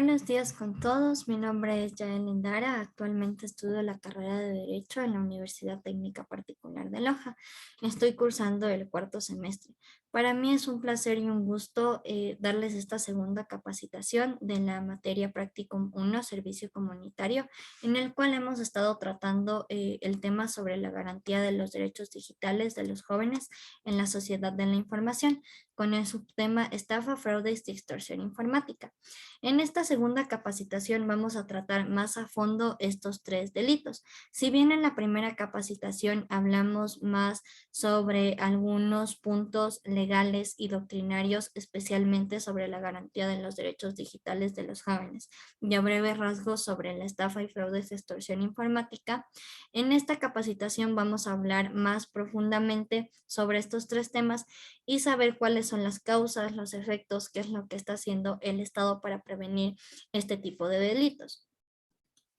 Buenos días con todos, mi nombre es Yael Lindara, actualmente estudio la carrera de Derecho en la Universidad Técnica Particular de Loja. Estoy cursando el cuarto semestre. Para mí es un placer y un gusto darles esta segunda capacitación de la materia Practicum 1, Servicio Comunitario, en el cual hemos estado tratando el tema sobre la garantía de los derechos digitales de los jóvenes en la sociedad de la información, con el subtema Estafa, Fraude y Extorsión Informática. En esta segunda capacitación vamos a tratar más a fondo estos tres delitos. Si bien en la primera capacitación hablamos más sobre algunos puntos legales y doctrinarios, especialmente sobre la garantía de los derechos digitales de los jóvenes, y a breves rasgos sobre la estafa y fraude de extorsión informática, en esta capacitación vamos a hablar más profundamente sobre estos tres temas y saber cuáles son las causas, los efectos, qué es lo que está haciendo el Estado para prevenir este tipo de delitos.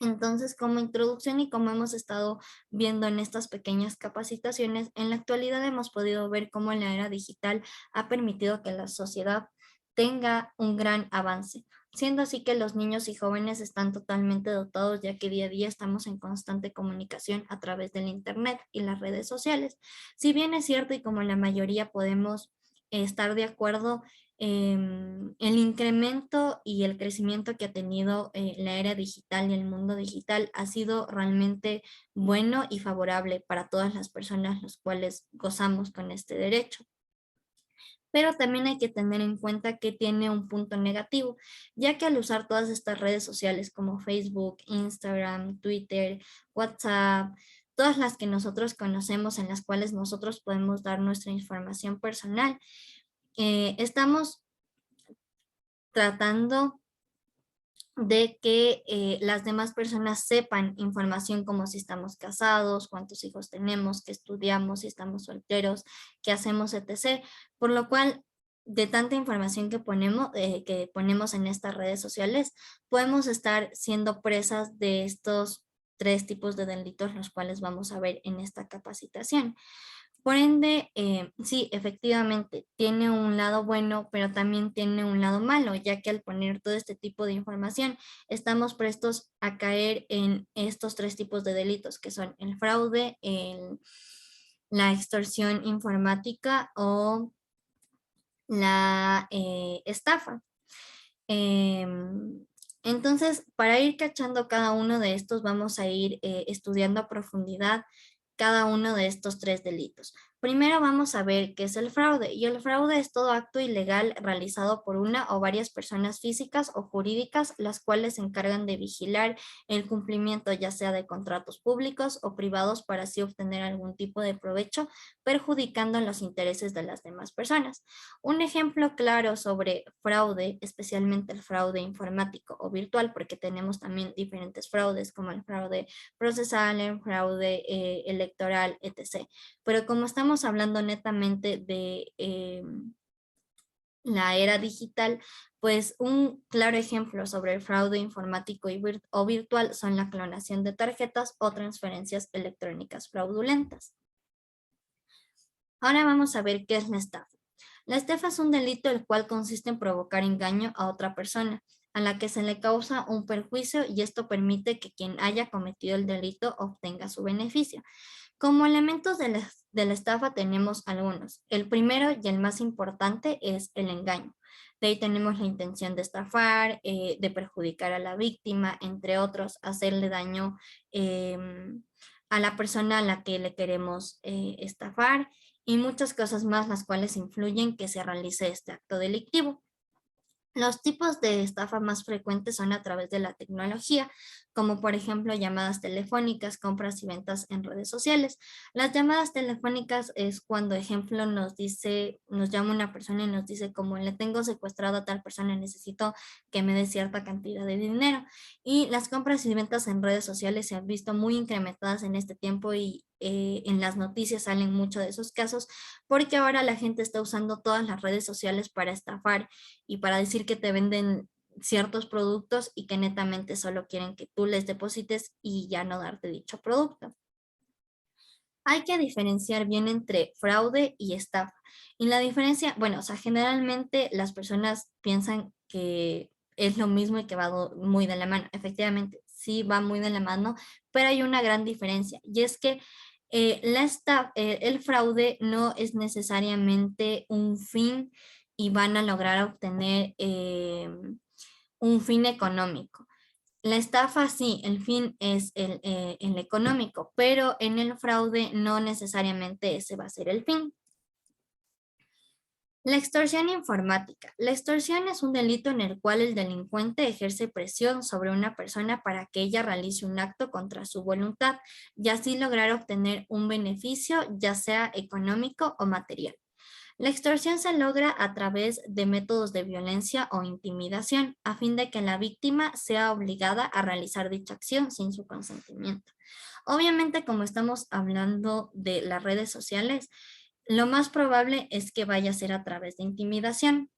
Entonces, como introducción y como hemos estado viendo en estas pequeñas capacitaciones, en la actualidad hemos podido ver cómo la era digital ha permitido que la sociedad tenga un gran avance, siendo así que los niños y jóvenes están totalmente dotados ya que día a día estamos en constante comunicación a través del Internet y las redes sociales. Si bien es cierto y como la mayoría podemos estar de acuerdo, el incremento y el crecimiento que ha tenido la era digital y el mundo digital ha sido realmente bueno y favorable para todas las personas los cuales gozamos con este derecho. Pero también hay que tener en cuenta que tiene un punto negativo, ya que al usar todas estas redes sociales como Facebook, Instagram, Twitter, WhatsApp, todas las que nosotros conocemos en las cuales nosotros podemos dar nuestra información personal, estamos tratando de que las demás personas sepan información como si estamos casados, cuántos hijos tenemos, qué estudiamos, si estamos solteros, qué hacemos, etc. Por lo cual, de tanta información que ponemos en estas redes sociales, podemos estar siendo presas de estos tres tipos de delitos, los cuales vamos a ver en esta capacitación. Por ende, sí, efectivamente, tiene un lado bueno, pero también tiene un lado malo, ya que al poner todo este tipo de información, estamos prestos a caer en estos tres tipos de delitos, que son el fraude, la extorsión informática o la estafa. Em, entonces, para ir cachando cada uno de estos, vamos a ir estudiando a profundidad cada uno de estos tres delitos. Primero vamos a ver qué es el fraude, y el fraude es todo acto ilegal realizado por una o varias personas físicas o jurídicas, las cuales se encargan de vigilar el cumplimiento ya sea de contratos públicos o privados para así obtener algún tipo de provecho, perjudicando los intereses de las demás personas. Un ejemplo claro sobre fraude, especialmente el fraude informático o virtual, porque tenemos también diferentes fraudes como el fraude procesal, el fraude electoral, etc. Pero como estamos hablando netamente de la era digital, pues un claro ejemplo sobre el fraude informático o virtual son la clonación de tarjetas o transferencias electrónicas fraudulentas. Ahora vamos a ver qué es la estafa. La estafa es un delito el cual consiste en provocar engaño a otra persona, a la que se le causa un perjuicio y esto permite que quien haya cometido el delito obtenga su beneficio. Como elementos de la estafa tenemos algunos. El primero y el más importante es el engaño. De ahí tenemos la intención de estafar, de perjudicar a la víctima, entre otros, hacerle daño a la persona a la que le queremos estafar y muchas cosas más las cuales influyen que se realice este acto delictivo. Los tipos de estafa más frecuentes son a través de la tecnología, como por ejemplo llamadas telefónicas, compras y ventas en redes sociales. Las llamadas telefónicas es cuando, ejemplo, nos llama una persona y nos dice como le tengo secuestrado a tal persona, necesito que me dé cierta cantidad de dinero. Y las compras y ventas en redes sociales se han visto muy incrementadas en este tiempo y en las noticias salen mucho de esos casos porque ahora la gente está usando todas las redes sociales para estafar y para decir que te venden ciertos productos y que netamente solo quieren que tú les deposites y ya no darte dicho producto. Hay que diferenciar bien entre fraude y estafa. Y la diferencia, bueno, o sea, generalmente las personas piensan que es lo mismo y que va muy de la mano. Efectivamente, sí va muy de la mano, pero hay una gran diferencia y es que el fraude no es necesariamente un fin y van a lograr obtener un fin económico. La estafa sí, el fin es el económico, pero en el fraude no necesariamente ese va a ser el fin. La extorsión informática. La extorsión es un delito en el cual el delincuente ejerce presión sobre una persona para que ella realice un acto contra su voluntad y así lograr obtener un beneficio, ya sea económico o material. La extorsión se logra a través de métodos de violencia o intimidación, a fin de que la víctima sea obligada a realizar dicha acción sin su consentimiento. Obviamente, como estamos hablando de las redes sociales, lo más probable es que vaya a ser a través de intimidación.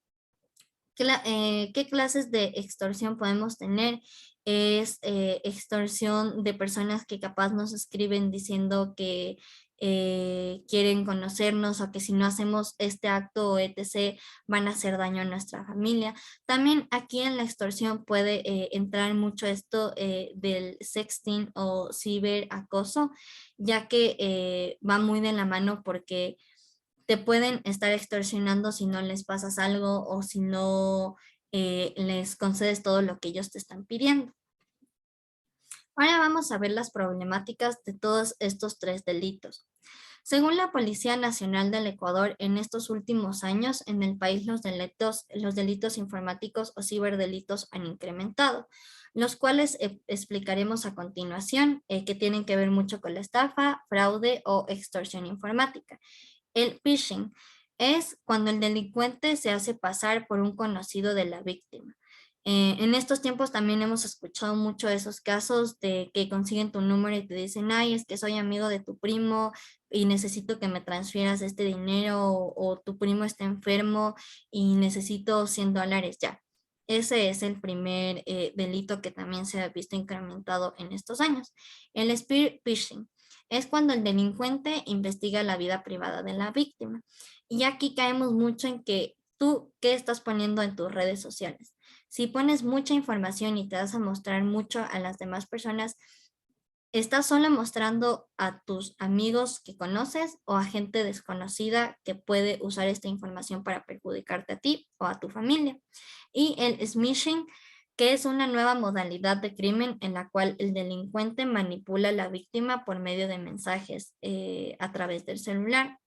¿Qué clases de extorsión podemos tener? Es extorsión de personas que capaz nos escriben diciendo que quieren conocernos o que si no hacemos este acto o etc. van a hacer daño a nuestra familia. También aquí en la extorsión puede entrar mucho esto del sexting o ciberacoso, ya que va muy de la mano porque te pueden estar extorsionando si no les pasas algo o si no les concedes todo lo que ellos te están pidiendo. Ahora vamos a ver las problemáticas de todos estos tres delitos. Según la Policía Nacional del Ecuador, en estos últimos años en el país los delitos informáticos o ciberdelitos han incrementado, los cuales explicaremos a continuación, que tienen que ver mucho con la estafa, fraude o extorsión informática. El phishing es cuando el delincuente se hace pasar por un conocido de la víctima. En estos tiempos también hemos escuchado mucho esos casos de que consiguen tu número y te dicen, ay, es que soy amigo de tu primo y necesito que me transfieras este dinero o tu primo está enfermo y necesito $100 ya. Ese es el primer delito que también se ha visto incrementado en estos años. El spear phishing es cuando el delincuente investiga la vida privada de la víctima. Y aquí caemos mucho en que tú, ¿qué estás poniendo en tus redes sociales? Si pones mucha información y te vas a mostrar mucho a las demás personas, ¿estás solo mostrando a tus amigos que conoces o a gente desconocida que puede usar esta información para perjudicarte a ti o a tu familia? Y el smishing, que es una nueva modalidad de crimen en la cual el delincuente manipula a la víctima por medio de mensajes a través del celular.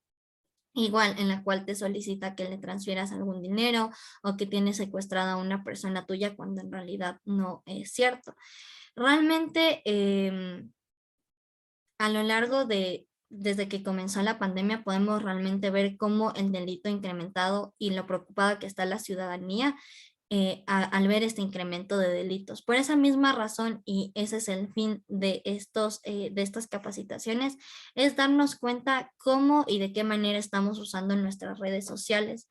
Igual en la cual te solicita que le transfieras algún dinero o que tienes secuestrada a una persona tuya cuando en realidad no es cierto. Realmente, a lo largo desde que comenzó la pandemia, podemos realmente ver cómo el delito ha incrementado y lo preocupada que está la ciudadanía al ver este incremento de delitos. Por esa misma razón, y ese es el fin de estas capacitaciones, es darnos cuenta cómo y de qué manera estamos usando nuestras redes sociales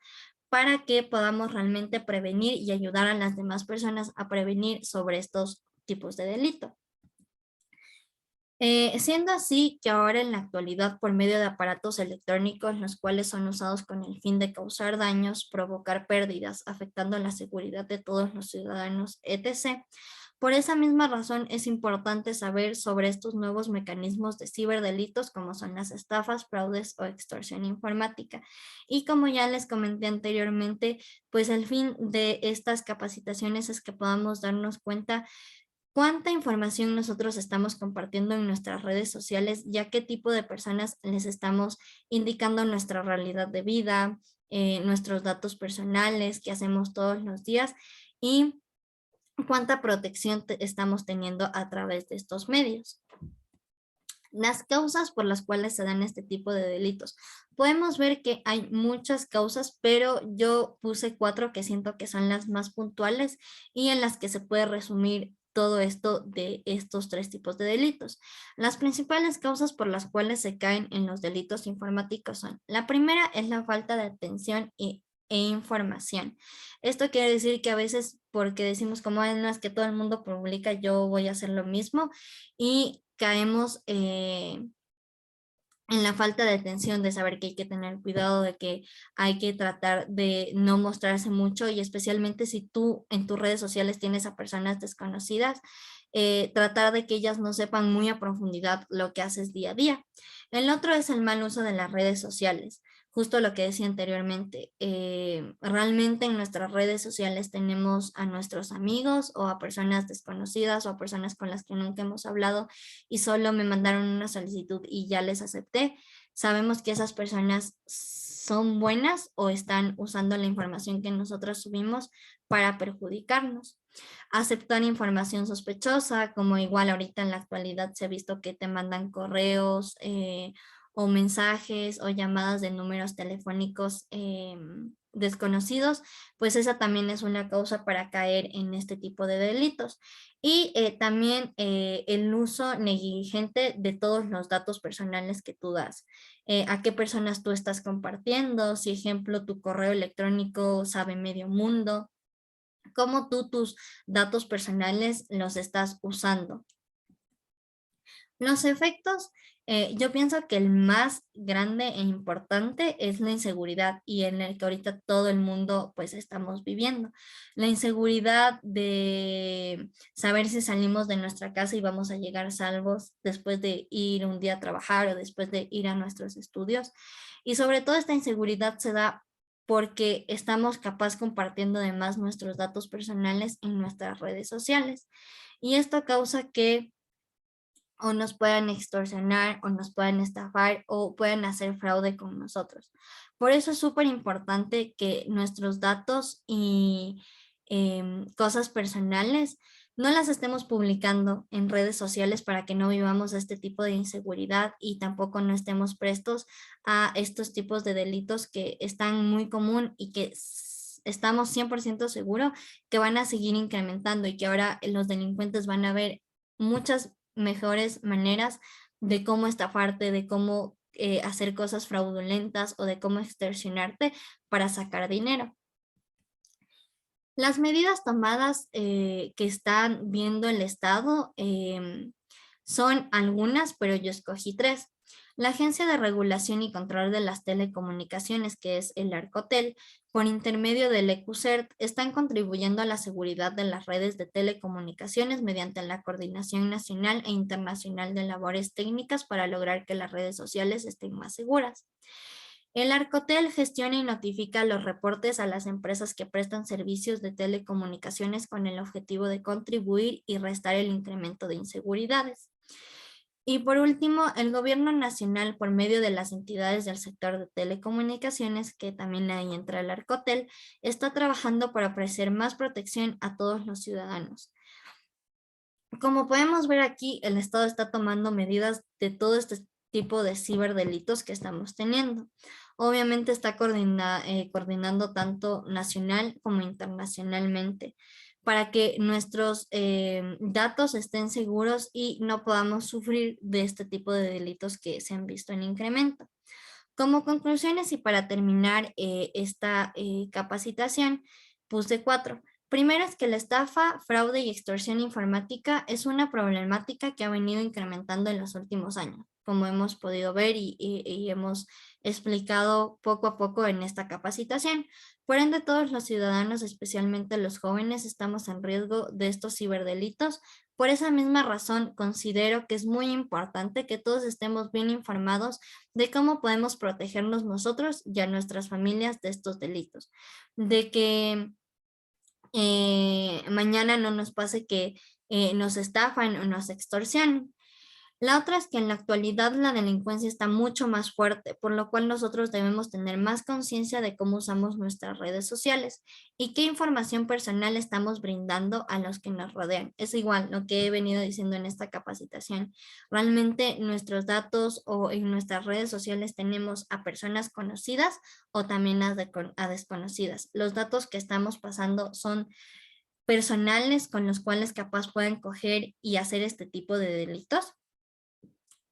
para que podamos realmente prevenir y ayudar a las demás personas a prevenir sobre estos tipos de delito. Siendo así que ahora en la actualidad por medio de aparatos electrónicos los cuales son usados con el fin de causar daños, provocar pérdidas, afectando la seguridad de todos los ciudadanos, etc. Por esa misma razón es importante saber sobre estos nuevos mecanismos de ciberdelitos como son las estafas, fraudes o extorsión informática. Y como ya les comenté anteriormente, pues el fin de estas capacitaciones es que podamos darnos cuenta cuánta información nosotros estamos compartiendo en nuestras redes sociales y a qué tipo de personas les estamos indicando nuestra realidad de vida, nuestros datos personales que hacemos todos los días y cuánta protección estamos teniendo a través de estos medios. Las causas por las cuales se dan este tipo de delitos. Podemos ver que hay muchas causas, pero yo puse 4 que siento que son las más puntuales y en las que se puede resumir todo esto de estos 3 tipos de delitos. Las principales causas por las cuales se caen en los delitos informáticos son, la primera es la falta de atención e información. Esto quiere decir que a veces porque decimos como "Ay, no es que todo el mundo publica, yo voy a hacer lo mismo y caemos en la falta de atención, de saber que hay que tener cuidado, de que hay que tratar de no mostrarse mucho y especialmente si tú en tus redes sociales tienes a personas desconocidas, tratar de que ellas no sepan muy a profundidad lo que haces día a día. El otro es el mal uso de las redes sociales. Justo lo que decía anteriormente, realmente en nuestras redes sociales tenemos a nuestros amigos o a personas desconocidas o a personas con las que nunca hemos hablado y solo me mandaron una solicitud y ya les acepté. Sabemos que esas personas son buenas o están usando la información que nosotros subimos para perjudicarnos. Aceptar información sospechosa, como igual ahorita en la actualidad se ha visto que te mandan correos o mensajes o llamadas de números telefónicos desconocidos, pues esa también es una causa para caer en este tipo de delitos. Y también el uso negligente de todos los datos personales que tú das. A qué personas tú estás compartiendo, si ejemplo tu correo electrónico sabe medio mundo, cómo tú tus datos personales los estás usando. Los efectos, yo pienso que el más grande e importante es la inseguridad y en el que ahorita todo el mundo pues estamos viviendo. La inseguridad de saber si salimos de nuestra casa y vamos a llegar salvos después de ir un día a trabajar o después de ir a nuestros estudios. Y sobre todo esta inseguridad se da porque estamos capaz compartiendo además nuestros datos personales en nuestras redes sociales. Y esto causa que o nos puedan extorsionar o nos puedan estafar o puedan hacer fraude con nosotros. Por eso es súper importante que nuestros datos y cosas personales no las estemos publicando en redes sociales para que no vivamos este tipo de inseguridad y tampoco no estemos prestos a estos tipos de delitos que están muy común y que estamos 100% seguros que van a seguir incrementando y que ahora los delincuentes van a ver muchas mejores maneras de cómo estafarte, de cómo hacer cosas fraudulentas o de cómo extorsionarte para sacar dinero. Las medidas tomadas que están viendo el Estado son algunas, pero yo escogí tres. La Agencia de Regulación y Control de las Telecomunicaciones, que es el Arcotel, por intermedio del ECUCERT, están contribuyendo a la seguridad de las redes de telecomunicaciones mediante la coordinación nacional e internacional de labores técnicas para lograr que las redes sociales estén más seguras. El Arcotel gestiona y notifica los reportes a las empresas que prestan servicios de telecomunicaciones con el objetivo de contribuir y restar el incremento de inseguridades. Y por último, el gobierno nacional, por medio de las entidades del sector de telecomunicaciones, que también ahí entra el Arcotel, está trabajando para ofrecer más protección a todos los ciudadanos. Como podemos ver aquí, el Estado está tomando medidas de todo este tipo de ciberdelitos que estamos teniendo. Obviamente está coordinando tanto nacional como internacionalmente para que nuestros datos estén seguros y no podamos sufrir de este tipo de delitos que se han visto en incremento. Como conclusiones y para terminar esta capacitación, puse cuatro. Primero es que la estafa, fraude y extorsión informática es una problemática que ha venido incrementando en los últimos años, como hemos podido ver y hemos explicado poco a poco en esta capacitación. Por ende, todos los ciudadanos, especialmente los jóvenes, estamos en riesgo de estos ciberdelitos. Por esa misma razón, considero que es muy importante que todos estemos bien informados de cómo podemos protegernos nosotros y a nuestras familias de estos delitos, de que mañana no nos pase que nos estafan o nos extorsionen. La otra es que en la actualidad la delincuencia está mucho más fuerte, por lo cual nosotros debemos tener más conciencia de cómo usamos nuestras redes sociales y qué información personal estamos brindando a los que nos rodean. Es igual lo que he venido diciendo en esta capacitación. Realmente nuestros datos o en nuestras redes sociales tenemos a personas conocidas o también a desconocidas. Los datos que estamos pasando son personales con los cuales capaz pueden coger y hacer este tipo de delitos.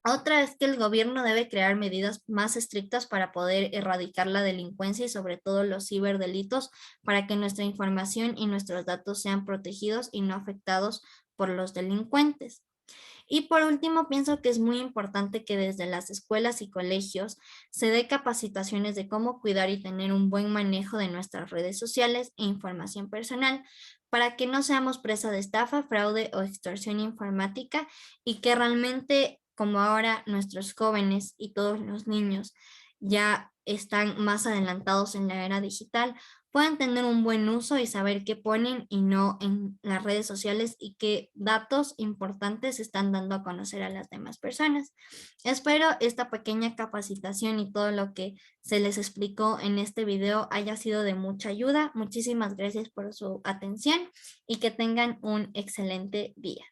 Otra es que el gobierno debe crear medidas más estrictas para poder erradicar la delincuencia y sobre todo los ciberdelitos para que nuestra información y nuestros datos sean protegidos y no afectados por los delincuentes. Y por último, pienso que es muy importante que desde las escuelas y colegios se dé capacitaciones de cómo cuidar y tener un buen manejo de nuestras redes sociales e información personal para que no seamos presa de estafa, fraude o extorsión informática y que realmente, como ahora nuestros jóvenes y todos los niños ya están más adelantados en la era digital, puedan tener un buen uso y saber qué ponen y no en las redes sociales y qué datos importantes están dando a conocer a las demás personas. Espero esta pequeña capacitación y todo lo que se les explicó en este video haya sido de mucha ayuda. Muchísimas gracias por su atención y que tengan un excelente día.